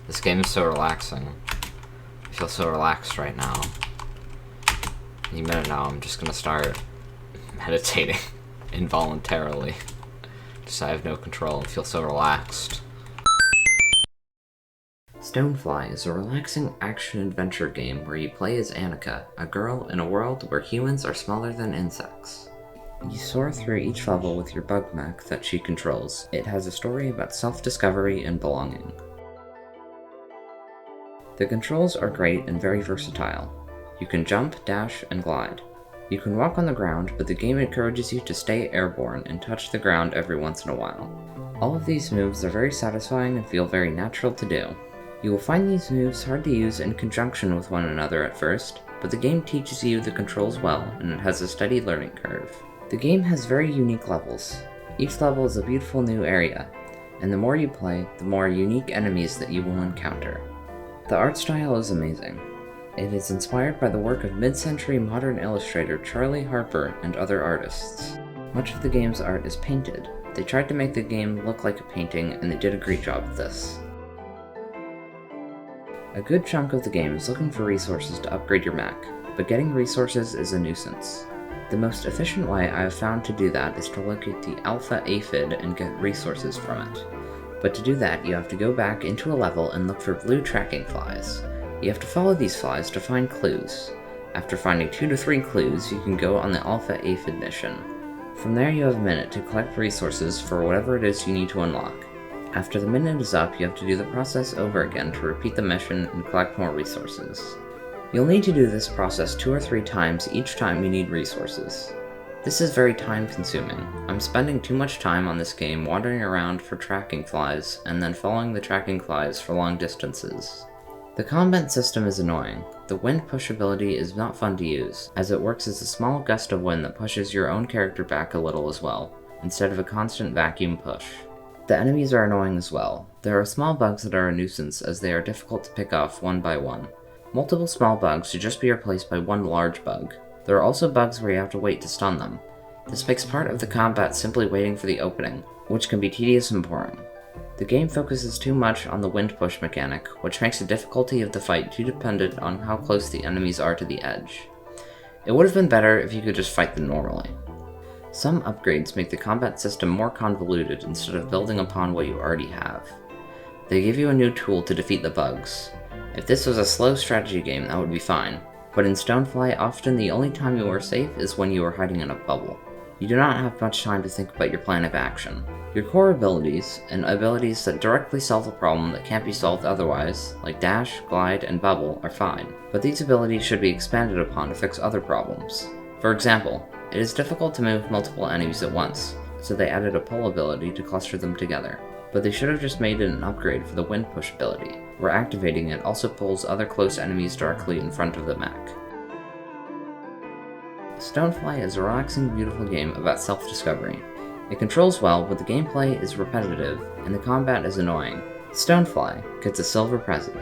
This game is so relaxing. I feel so relaxed right now. Any minute now, I'm just gonna start meditating involuntarily. Just I have no control and feel so relaxed. Stonefly is a relaxing action-adventure game where you play as Annika, a girl in a world where humans are smaller than insects. You soar through each level with your bug mech that she controls. It has a story about self-discovery and belonging. The controls are great and very versatile. You can jump, dash, and glide. You can walk on the ground, but the game encourages you to stay airborne and touch the ground every once in a while. All of these moves are very satisfying and feel very natural to do. You will find these moves hard to use in conjunction with one another at first, but the game teaches you the controls well, and it has a steady learning curve. The game has very unique levels. Each level is a beautiful new area, and the more you play, the more unique enemies that you will encounter. The art style is amazing. It is inspired by the work of mid-century modern illustrator Charlie Harper and other artists. Much of the game's art is painted. They tried to make the game look like a painting, and they did a great job of this. A good chunk of the game is looking for resources to upgrade your mech, but getting resources is a nuisance. The most efficient way I have found to do that is to locate the alpha aphid and get resources from it. But to do that, you have to go back into a level and look for blue tracking flies. You have to follow these flies to find clues. After finding 2 to 3 clues, you can go on the alpha aphid mission. From there you have a minute to collect resources for whatever it is you need to unlock. After the minute is up, you have to do the process over again to repeat the mission and collect more resources. You'll need to do this process 2 or 3 times each time you need resources. This is very time consuming. I'm spending too much time on this game wandering around for tracking flies and then following the tracking flies for long distances. The combat system is annoying. The wind push ability is not fun to use, as it works as a small gust of wind that pushes your own character back a little as well, instead of a constant vacuum push. The enemies are annoying as well. There are small bugs that are a nuisance as they are difficult to pick off one by one. Multiple small bugs should just be replaced by one large bug. There are also bugs where you have to wait to stun them. This makes part of the combat simply waiting for the opening, which can be tedious and boring. The game focuses too much on the wind push mechanic, which makes the difficulty of the fight too dependent on how close the enemies are to the edge. It would have been better if you could just fight them normally. Some upgrades make the combat system more convoluted instead of building upon what you already have. They give you a new tool to defeat the bugs. If this was a slow strategy game, that would be fine, but in Stonefly, often the only time you are safe is when you are hiding in a bubble. You do not have much time to think about your plan of action. Your core abilities, and abilities that directly solve a problem that can't be solved otherwise, like dash, glide, and bubble, are fine, but these abilities should be expanded upon to fix other problems. For example, it is difficult to move multiple enemies at once, so they added a pull ability to cluster them together. But they should have just made it an upgrade for the wind push ability, where activating it also pulls other close enemies directly in front of the mech. Stonefly is a relaxing, beautiful game about self-discovery. It controls well, but the gameplay is repetitive, and the combat is annoying. Stonefly gets a silver present.